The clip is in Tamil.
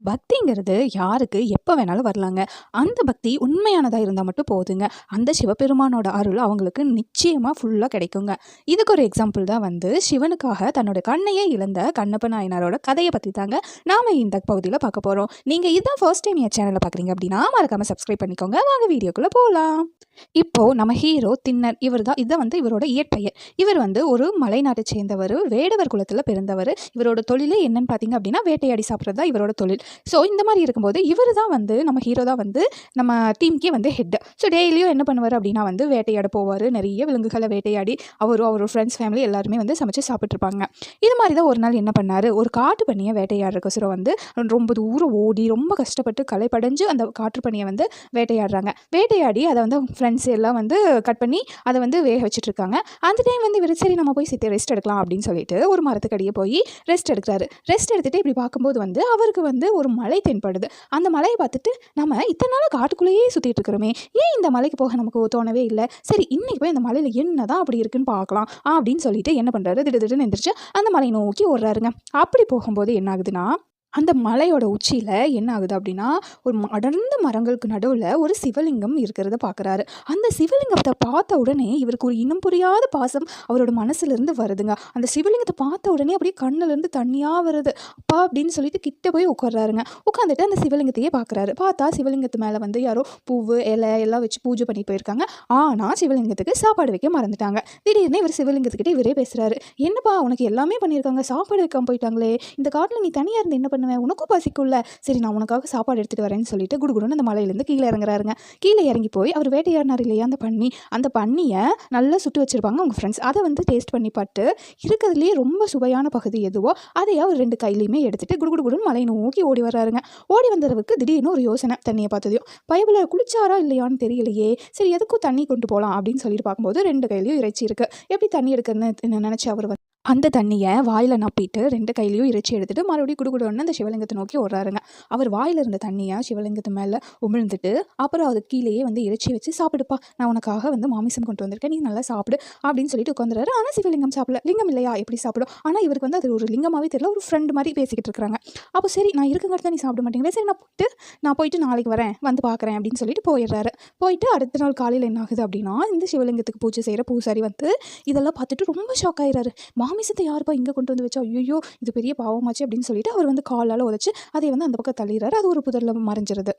பக்திங்கிறது யாருக்கு எப்போ வேணாலும் வரலாங்க. அந்த பக்தி உண்மையானதா இருந்தா மட்டும் போதுங்க. அந்த சிவபெருமானோட அருள் அவங்களுக்கு நிச்சயமா ஃபுல்லா கிடைக்குங்க. இதுக்கு ஒரு எக்ஸாம்பிள் தான் சிவனுக்காக தன்னோட கண்ணையே இழந்த கண்ணப்ப நாயனாரோட கதைய பத்தி தாங்க நாம இந்த பகுதியில பார்க்க போறோம். நீங்க இதான் ஃபர்ஸ்ட் டைம் என் சேனல பார்க்குறீங்க அப்படின்னா மறக்காம சப்ஸ்கிரைப் பண்ணிக்கோங்க. வாங்க வீடியோக்குள்ள போலாம். இப்போ நம்ம ஹீரோ திண்ணன் இதான் இவரோட இயற்பெயர். இவர் ஒரு மலைநாட்டை சேர்ந்தவர், வேடவர் குலத்துல பிறந்தவர். இவரோட தொழிலே என்னன்னு பார்த்தீங்க அப்படின்னா வேட்டையாடி சாப்பிட்றது தான் இவரோட தொழில். ஸோ இந்த மாதிரி இருக்கும்போது இவர் தான் நம்ம ஹீரோ தான் நம்ம டீமுக்கே ஹெட். ஸோ டெய்லியும் என்ன பண்ணுவார் அப்படின்னா வேட்டையாட போவார். நிறைய விலங்குகளை வேட்டையாடி அவரோட ஃப்ரெண்ட்ஸ் ஃபேமிலி எல்லாருமே சமைச்சு சாப்பிட்ருப்பாங்க. இது மாதிரி தான் ஒரு நாள் என்ன பண்ணார், ஒரு காட்டு பன்னியை வேட்டையாடுறக்கோசரம் ரொம்ப தூரம் ஓடி ரொம்ப கஷ்டப்பட்டு களைப்படைஞ்சு அந்த காட்டு பன்னியை வேட்டையாடுறாங்க. வேட்டையாடி அதை ஃப்ரெண்ட்ஸ் எல்லாம் கட் பண்ணி அதை வேக வச்சுட்ருக்காங்க. அந்த டைம் இவர் சரி நம்ம போய் சேர்த்து ரெஸ்ட் எடுக்கலாம் அப்படின்னு சொல்லிட்டு ஒரு மரத்துக்கடியே போய் ரெஸ்ட் எடுக்கிறாரு. ரெஸ்ட் எடுத்துகிட்டு இப்படி பார்க்கும்போது அவருக்கு ஒரு மலை தென்படுது. அந்த மலையை பார்த்துட்டு நம்ம இத்தனை நாள் காட்டுக்குள்ளேயே சுற்றிட்டு இருக்கிறோமே, ஏன் இந்த மலைக்கு போக நமக்கு தோணவே இல்லை, சரி இன்னைக்கு போய் அந்த மலையில் என்னதான் அப்படி இருக்குன்னு பார்க்கலாம் அப்படின்னு சொல்லிட்டு என்ன பண்ணுறாரு, திடீர்னு எந்திரிச்சு அந்த மலையை நோக்கி ஓடுறாருங்க. அப்படி போகும்போது என்ன ஆகுதுன்னா, அந்த மலையோட உச்சியில் என்ன ஆகுது அப்படின்னா, ஒரு அடர்ந்த மரங்களுக்கு நடுவில் ஒரு சிவலிங்கம் இருக்கிறத பார்க்குறாரு. அந்த சிவலிங்கத்தை பார்த்த உடனே இவருக்கு ஒரு இனம் புரியாத பாசம் அவரோட மனசுலேருந்து வருதுங்க. அந்த சிவலிங்கத்தை பார்த்த உடனே அப்படியே கண்ணிலேருந்து தண்ணியாக வருது. அப்பா அப்படின்னு சொல்லிட்டு கிட்ட போய் உட்கார்றாருங்க. உட்காந்துட்டு அந்த சிவலிங்கத்தையே பார்க்குறாரு. பார்த்தா சிவலிங்கத்து மேலே யாரோ பூவு இலை எல்லாம் வச்சு பூஜை பண்ணி போயிருக்காங்க. ஆனால் சிவலிங்கத்துக்கு சாப்பாடு வைக்க மறந்துட்டாங்க. திடீர்னு இவர் சிவலிங்கத்துக்கிட்டே இவரே பேசுகிறாரு. என்னப்பா உனக்கு எல்லாமே பண்ணியிருக்காங்க, சாப்பாடு வைக்காம போயிட்டாங்களே, இந்த காட்டில் நீ தனியாக இருந்து என்ன பண்ணுவேன், உனக்கும் பசிக்கும்ல, சரி நான் உனக்காக சாப்பாடு எடுத்துகிட்டு வரேன்னு சொல்லிட்டு குடுகுடுன்னு அந்த மலையிலேருந்து கீழே இறங்குறாருங்க. கீழே இறங்கி போய் அவர் வேட்டையாடினார் இல்லையா அந்த பண்ணியை நல்லா சுட்டு வச்சுருப்பாங்க அவங்க ஃப்ரெண்ட்ஸ். அதை டேஸ்ட் பண்ணி பார்த்து இருக்கிறதுலேயே ரொம்ப சுவையான பகுதி எதுவோ அதையே அவர் 2 கையிலையுமே எடுத்துகிட்டு குடுகுடுன்னு மலையை நோக்கி ஓடி வர்றாருங்க. ஓடி வந்தவருக்கு திடீர்னு ஒரு யோசனை, தண்ணியை பார்த்ததையும் பயவில் குளிச்சாரா இல்லையான்னு தெரியலையே, சரி எதுக்கும் தண்ணி கொண்டு போகலாம் அப்படின்னு சொல்லிட்டு பார்க்கும்போது 2 கையிலையும் இறைச்சி இருக்குது. எப்படி தண்ணி எடுக்கிறதுன்னு நினச்சி அவர் அந்த தண்ணியை வாயில் நப்பிட்டு 2 கையிலையும் இறைச்சி எடுத்துகிட்டு மறுபடியும் குடுகுடுன்னு அந்த சிவலிங்கத்தை நோக்கி ஓடுறாருங்க. அவர் வாயில் இருந்த தண்ணியை சிவலிங்கத்து மேலே உமிழ்ந்துட்டு அப்புறம் அது கீழேயே இறைச்சி வச்சு சாப்பிடுப்பா, நான் உனக்காக மாமிசம் கொண்டு வந்திருக்கேன், நீ நல்லா சாப்பிடு அப்படின்னு சொல்லிட்டு உட்காந்துறாரு. ஆனால் சிவலிங்கம் சாப்பிடல. லிங்கம் இல்லையா எப்படி சாப்பிடும், ஆனால் இவருக்கு அது ஒரு லிங்கமாகவே தெரியல, ஒரு ஃப்ரெண்டு மாதிரி பேசிக்கிட்டு இருக்கிறாங்க. அப்போ சரி நான் இருக்குங்கிறத நீ சாப்பிட மாட்டேங்கிறேன், சரி நான் போயிட்டு நாளைக்கு வரேன் பார்க்குறேன் அப்படின்னு சொல்லிட்டு போயிடுறாரு. போயிட்டு அடுத்த நாள் காலையில் என்ன ஆகுது அப்படின்னா, இந்த சிவலிங்கத்துக்கு பூஜை செய்கிற பூசாரி இதெல்லாம் பார்த்துட்டு ரொம்ப ஷாக் ஆயிடுறாரு. மாமிசத்தை யாருப்பா இங்கே கொண்டு வந்து வச்சா, ஐயோ இது பெரிய பாவமாச்சு அப்படின்னு சொல்லிட்டு அவர் காலால் உதச்சி அதை அந்த பக்கம் தள்ளிடுறாரு. அது ஒரு புதரில் மறைஞ்சிருது.